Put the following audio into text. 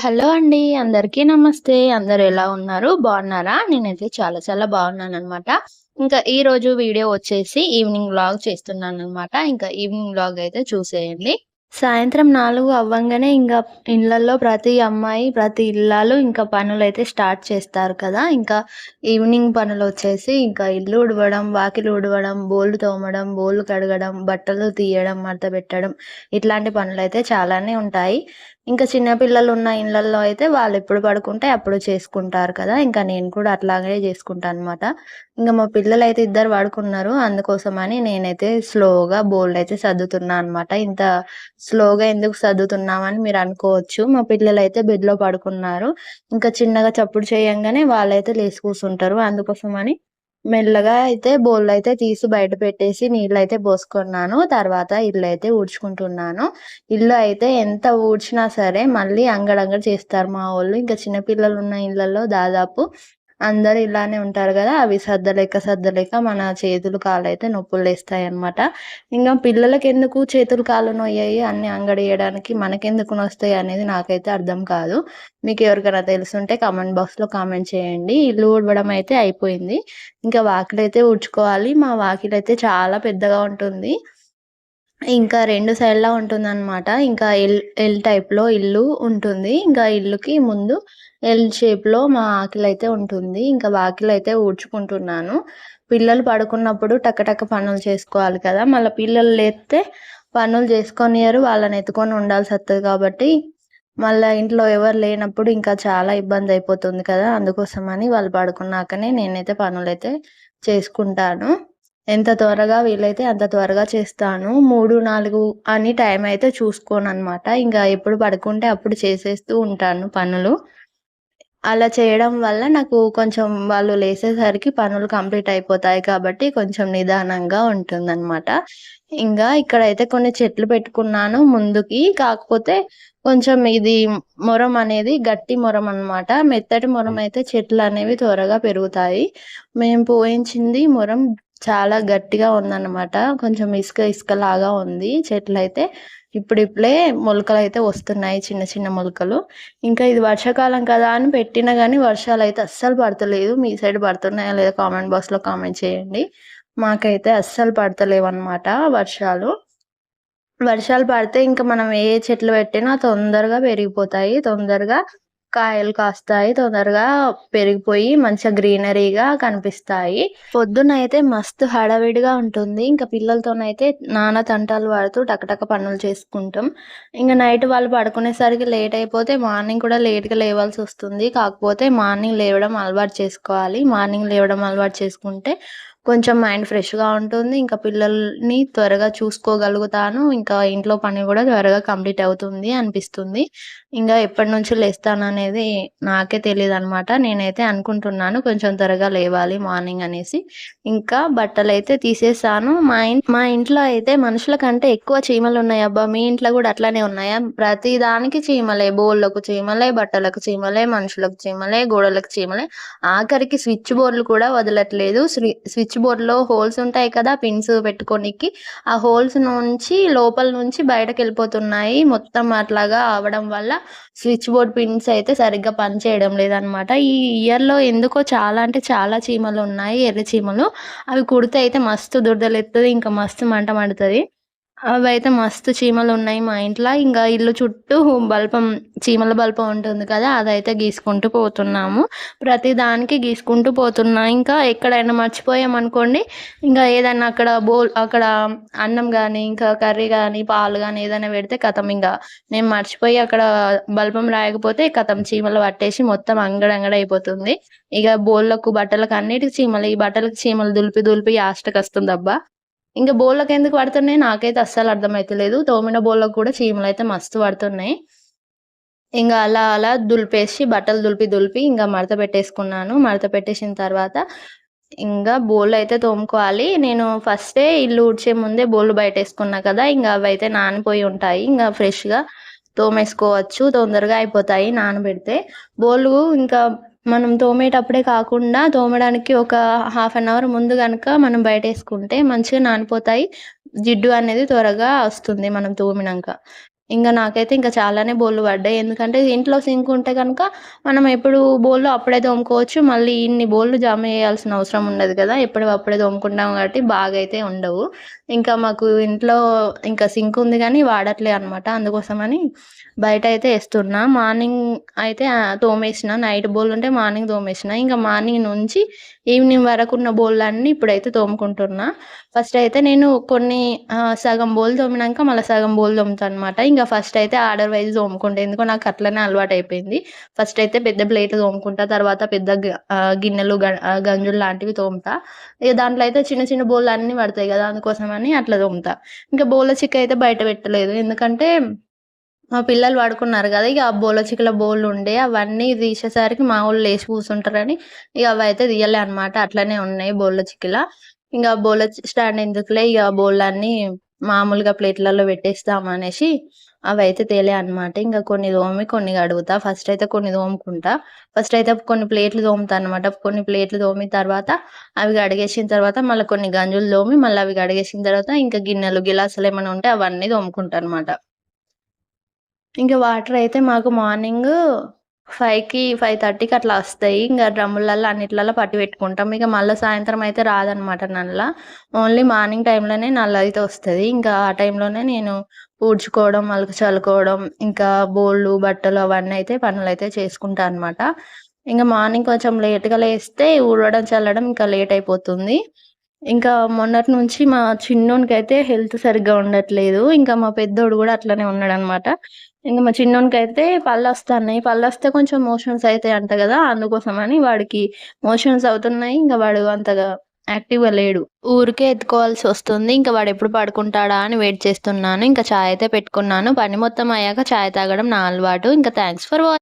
Hello అండి. అందరికీ నమస్తే. అందరూ ఎలా ఉన్నారు? బాగున్నారా? నేనైతే చాలా చాలా బాగున్నాననమాట. ఇంకా ఈరోజు వీడియో వచ్చేసి ఈవినింగ్ వ్లాగ్ చేస్తున్నాననమాట. ఇంకా ఈవినింగ్ వ్లాగ్ అయితే చూసేయండి. సాయంత్రం 4 అవ్వంగానే ఇంగ ఇళ్ళల్లో ప్రతి అమ్మాయి, ప్రతి ఇల్లాలు ఇంకా పనులైతే స్టార్ట్ చేస్తారు కదా! ఇంకా ఈవినింగ్ పనులొచ్చేసి ఇంకా ఇల్లు ఊడవడం, వాకిలి ఊడవడం, బోళ్ళు తోమడం, బోళ్ళు కడగడం, బట్టలు తీయడం, మడతబెట్టడం ఇట్లాంటి పనులైతే చాలానే ఉంటాయి. ఇంకా చిన్న పిల్లలున్న ఇళ్ళల్లో అయితే వాళ్ళెప్పుడు పడుకుంటే అప్పుడు చేసుకుంటారు కదా! ఇంకా నేను కూడా అట్లాగే చేసుకుంటాననమాట. ఇంగ మా పిల్లలైతే ఇద్దరు పడుకున్నారు. అందుకోసమని నేనైతే స్లోగా బోళ్ళైతే సర్దుతున్నా అనమాట. ఇంత స్లోగా ఎందుకు సర్దుతున్నామని మీరనుకోవచ్చు. మా పిల్లలైతే బెడ్‌లో పడుకున్నారు. ఇంకా చిన్నగా చప్పుడు చేయంగానే వాళ్ళైతే లేసి కూర్చుంటారు. అందుకోసమని మెల్లగా అయితే బోళ్ళైతే తీసి బయట పెట్టేసి నీళ్ళైతే పోసుకున్నాను. తర్వాత ఇల్లైతే ఊడ్చుకుంటున్నాను. ఇల్లు అయితే ఎంత ఊడ్చినా సరే మళ్ళీ అంగడంగడి చేస్తారు మా వోళ్ళు. ఇంకా చిన్న పిల్లలున్న ఇళ్ళల్లో దాదాపు అందరూ ఇలానే ఉంటారు గదా! అవి సర్దలేక, సర్దలేక మన చేతులు, కాళ్ళైతే నొప్పులేస్తాయన్నమాట. ఇంగ పిల్లలకెందుకు చేతులు, కాళ్ళు నొయ్యయి అన్నీ అంగడియడానికి మనకెందుకు నొస్తాయి అనేది నాకైతే అర్థం కాదు. మీకెవరికైనా తెలుసుంటే కామెంట్ బాక్స్‌లో కామెంట్ చేయండి. ఇల్లు ఊడవడం అయితే అయిపోయింది. ఇంకా వాకిలైతే ఊడ్చుకోవాలి. మా వాకిలైతే చాలా పెద్దగా ఉంటుంది. ఇంకా 2 సైడ్‌లా ఉంటుందనమాట. ఇంకా ఎల్ టైప్‌లో ఇల్లు ఉంటుంది. ఇంకా ఇల్లుకి ముందు ఎల్ షేప్‌లో మా వాకిలైతే ఉంటుంది. ఇంకా వాకిలైతే ఊడ్చుకుంటున్నాను. పిల్లలు పడుకున్నప్పుడు టక టక పనులు చేసుకోవాలి కదా! మళ్ళా పిల్లలు లేస్తే పనులు చేసుకోనియ్యరు. వాళ్ళని ఎత్తుకొని ఉండాల్సొస్తది కాబట్టి, మళ్ళా ఇంట్లో ఎవరు లేనప్పుడు ఇంకా చాలా ఇబ్బందయిపోతుంది కదా! అందుకోసమని వాళ్ళు పడుకున్నాకనే నేనైతే పనులైతే చేసుకుంటాను. ఎంత త్వరగా వీలైతే అంత త్వరగా చేస్తాను. 3, 4 అని టైమయితే చూసుకోననమాట. ఇంగ ఎప్పుడు పడుకుంటే అప్పుడు చేసేస్తూ ఉంటాను పనులు. అలా చేయడం వల్ల నాకు కొంచెం వాళ్ళు లేసేసరికి పనులు కంప్లీట్ అయిపోతాయి కాబట్టి కొంచెం నిదానంగా ఉంటుందనమాట. ఇంగా ఇక్కడైతే కొన్ని చెట్లు పెట్టుకున్నాను ముందుకి. కాకపోతే కొంచెం ఇది మొరం అనేది గట్టి మొరం అనమాట. మెత్తటి మొరం అయితే చెట్లనేవి త్వరగా పెరుగుతాయి. మేము పోయించింది మొరం చాలా గట్టిగా ఉందనమాట. కొంచెం ఇసుక ఇసుకలాగా ఉంది చెట్లయితే. ఇప్పుడిప్పుడే మొలకలైతే వస్తున్నాయి చిన్న చిన్న మొలకలు. ఇంకా ఇది వర్షాకాలం కదా అని పెట్టినా గానీ వర్షాలైతే అస్సలు పడతలేదు. మీ సైడ్ పడుతున్నాయా లేదా కామెంట్ బాక్స్‌లో కామెంట్ చేయండి. మాకైతే అస్సలు పడతలేవన్నమాట వర్షాలు. వర్షాలు పడితే ఇంక మనం ఏ చెట్లు పెట్టినా తొందరగా పెరిగిపోతాయి. తొందరగా కాయలు కాస్తాయి. తొందరగా పెరిగిపోయి మంచిగా గ్రీనరీగా కనిపిస్తాయి. పొద్దునయితే మస్తు హడావిడిగా ఉంటుంది. ఇంక పిల్లలతోనైతే నానా తంటాలు పడుతూ టకటక పనులు చేసుకుంటాం. ఇంగ నైట్ వాళ్ళు పడుకునేసరికి లేట్ అయిపోతే మార్నింగ్ కూడా లేట్‌గా లేవాల్సొస్తుంది. కాకపోతే మార్నింగ్ లేవడం అలవాటు చేసుకోవాలి. మార్నింగ్ లేవడం అలవాటు చేసుకుంటే కొంచెం మైండ్ ఫ్రెష్‌గా ఉంటుంది. ఇంకా పిల్లల్ని త్వరగా చూసుకోగలుగుతాను. ఇంకా ఇంట్లో పని గూడా త్వరగా కంప్లీట్ అవుతుంది అనిపిస్తుంది. ఇంగా ఎప్పటినుంచి లేస్తాననేది నాకే తెలీదనమాట. నేనైతే అనుకుంటున్నాను కొంచెం త్వరగా లేవాలి మార్నింగ్ అనేసి. ఇంకా బట్టలైతే తీసేసాను. మా ఇంట్లో అయితే మనుషుల కంటే ఎక్కువ చీమలున్నాయబ్బా! మీ ఇంట్లో గూడా అట్లనే ఉన్నాయా? ప్రతి దానికి చీమలే. బోళ్ళకు చీమలే, బట్టలకు చీమలే, మనుషులకు చీమలే, గోడలకు చీమలే. ఆఖరికి స్విచ్ బోర్డ్‌లు కూడా వదలట్లేదు. స్విచ్ బోర్డ్‌లో హోల్స్ ఉంటాయి కదా! పిన్స్ పెట్టుకోనికి. ఆ హోల్స్ నుంచి లోపల నుంచి బయటకెళ్ళిపోతున్నాయి. మొత్తం అట్లాగా అవ్వడం వల్ల స్విచ్ బోర్డ్ పిన్స్ అయితే సరిగ్గా పనిచేయడం లేదనమాట. ఈ ఇయర్‌లో ఎందుకో చాలా అంటే చాలా చీమలున్నాయి. ఎర్ర చీమలు. అవి కుడితే అయితే మస్తు దురదలెత్తది. ఇంకా మస్తు మంట మండుతది. అవైతే మస్తు చీమలున్నాయి మా ఇంట్ల. ఇంగ ఇల్లు చుట్టూ చీమల బల్పం ఉంటుంది కదా! అదైతే గీసుకుంటూ పోతున్నాము. ప్రతి దానికి గీసుకుంటూ పోతున్నా. ఇంకా ఎక్కడైనా మర్చిపోయామనుకోండి, ఇంగ ఏదన్నా అక్కడ అన్నం గానీ, ఇంకా కర్రీ గానీ, పాలు గానీ ఏదైనా పెడితే ఖతం ఇంగ. నేను మర్చిపోయి అక్కడ బల్పం రాయకపోతే ఖతం చీమలు పట్టేసి మొత్తం అంగడంగడయిపోతుంది. ఇగ బోళ్ళకు, బట్టలకు అన్నిటికి చీమలే. ఈ బట్టలకి చీమలు దులిపి దులిపి యాస్టకొస్తుందబ్బా! ఇంక బోళ్ళకెందుకు పడుతున్నాయి నాకైతే అస్సలు అర్థమైతలేదు. తోమిన బోళ్ళకి కూడా చీమలైతే మస్తు పడుతున్నాయి. ఇంగ అలా అలా దులిపేసి బట్టలు దులిపి దులిపి ఇంగ మడత పెట్టేసుకున్నాను. మడత పెట్టేసిన తర్వాత ఇంగ బోళ్ళైతే తోముకోవాలి. నేను ఫస్టే ఇల్లు ఊడ్చే ముందే బోళ్ళు బయటేసుకున్నా కదా! ఇంగ అవైతే నానిపోయి ఉంటాయి. ఇంగ ఫ్రెష్‌గా తోమేసుకోవచ్చు. తొందరగా అయిపోతాయి నానబెడితే. బోళ్ళు ఇంకా మనం తోమేటప్పుడే కాకుండా తోమడానికి ఒక హాఫ్ అన్ అవర్ ముందు గనక మనం బయటేసుకుంటే మంచిగా నానిపోతాయి. జిడ్డు అనేది త్వరగా వస్తుంది మనం తోమినంక. ఇంగ నాకైతే ఇంకా చాలానే బోలెడు పడ్డాయి. ఎందుకంటే ఇంట్లో సింక్ ఉంటే గనుక మనం ఎప్పుడు బోళ్ళు అప్పుడే తోముకోవచ్చు. మళ్ళీ ఇన్ని బోళ్ళు జమ చేయాల్సిన అవసరం ఉండదు కదా! ఎప్పటివప్పుడే తోముకుంటాం కాబట్టి బాగైతే ఉండవు. ఇంకా మాకు ఇంట్లో ఇంకా సింక్ ఉంది గానీ వాడట్లే అనమాట. అందుకోసమని బయటయితే ఏస్తున్నా. మార్నింగ్ అయితే తోమేసిన. Night బోళ్ళుంటే morning తోమేసిన. ఇంక మార్నింగ్ నుంచి ఈవినింగ్ వరకున్న బోళ్ళన్నీ ఇప్పుడైతే తోముకుంటున్నా. ఫస్టయితే నేను కొన్ని సగం బోళ్ళు తోమినంక మళ్ళా సగం బోళ్ళు తోముతా అనమాట. ఇంక ఫస్టయితే ఆర్డర్ వైస్ తోముకుంటా. ఎందుకో నాకు అట్లనే అలవాటయిపోయింది. ఫస్టయితే పెద్ద ప్లేట్లు తోముకుంటా. తర్వాత పెద్ద గిన్నెలు, గంజులు లాంటివి తోముతా. ఇగ దాంట్లో అయితే చిన్న చిన్న బోళ్ళన్నీ పడతాయి గదా! అందుకోసమని అట్లా తోముతా. ఇంకా బోళ్ళ చిక్కయితే బయట పెట్టలేదు. ఎందుకంటే మా పిల్లలు పడుకున్నారు గదా! ఇగ ఆ బోళ్ళ చిక్కుల బోళ్ళుండే అవన్నీ తీసేసరికి మా వోళ్ళు లేసి కూసుంటారని ఇగ అవైతే తీయలే అనమాట. అట్లనే ఉన్నాయి బోళ్ళ చిక్కిల. ఇంగ బోళ్ళ స్టాండ్ ఎందుకులే ఇగ బోళ్ళన్నీ మామూలుగా ప్లేట్‌లలో పెట్టేస్తామనేసి అవైతే తేలే అనమాట. ఇంగ కొన్ని తోమి కొన్ని కడుగుతా. ఫస్టయితే కొన్ని తోముకుంటా. ఫస్టయితే కొన్ని ప్లేట్లు తోముతా అనమాట. కొన్ని ప్లేట్లు తోమిన తర్వాత అవి కడిగేసిన తర్వాత మళ్ళా కొన్ని గంజులు తోమి మళ్ళీ అవి కడిగేసిన తర్వాత ఇంకా గిన్నెలు, గిలాసులేమన్నా ఉంటే అవన్నీ తోముకుంటా అనమాట. ఇంక వాటరయితే మాకు మార్నింగు 5కి, 5:30కి అట్లా వస్తాయి. ఇంగ డ్రమ్ములల్లో అన్నిట్లల్లో పట్టి పెట్టుకుంటాం. ఇక మళ్ళా సాయంత్రం అయితే రాదనమాట నల్ల. ఓన్లీ మార్నింగ్ టైమ్‌లోనే నల్లయితే వస్తది. ఇంకా ఆ టైంలోనే నేను ఊడ్చుకోవడం, అలుకు చల్లుకోవడం, ఇంకా బోళ్ళు, బట్టలు అవన్నీ అయితే పనులైతే చేసుకుంటా అనమాట. ఇంగ మార్నింగ్ కొంచెం లేట్‌గా లేస్తే ఊడవడం, చల్లడం ఇంకా లేట్ అయిపోతుంది. ఇంకా మొన్నటి నుంచి మా చిన్నోనికైతే హెల్త్ సరిగ్గా ఉండట్లేదు. ఇంకా మా పెద్దోడు గూడా అట్లనే ఉన్నాడనమాట. ఇంక మా చిన్నోనికైతే పళ్ళొస్తన్నాయి. పళ్ళొస్తే కొంచెం మోషన్స్ అయితాయంట గదా! అందుకోసమని వాడికి మోషన్స్ అవుతున్నాయి. ఇంక వాడు అంతగా యాక్టివ్‌గా లేడు. ఊరికే ఎత్తుకోవాల్సొస్తుంది. ఇంక వాడెప్పుడు పడుకుంటాడా అని వెయిట్ చేస్తున్నాను. ఇంక చాయ్ అయితే పెట్టుకున్నాను. పని మొత్తం అయ్యాక చాయ్ తాగడం నా అలవాటు. ఇంక థాంక్స్ ఫర్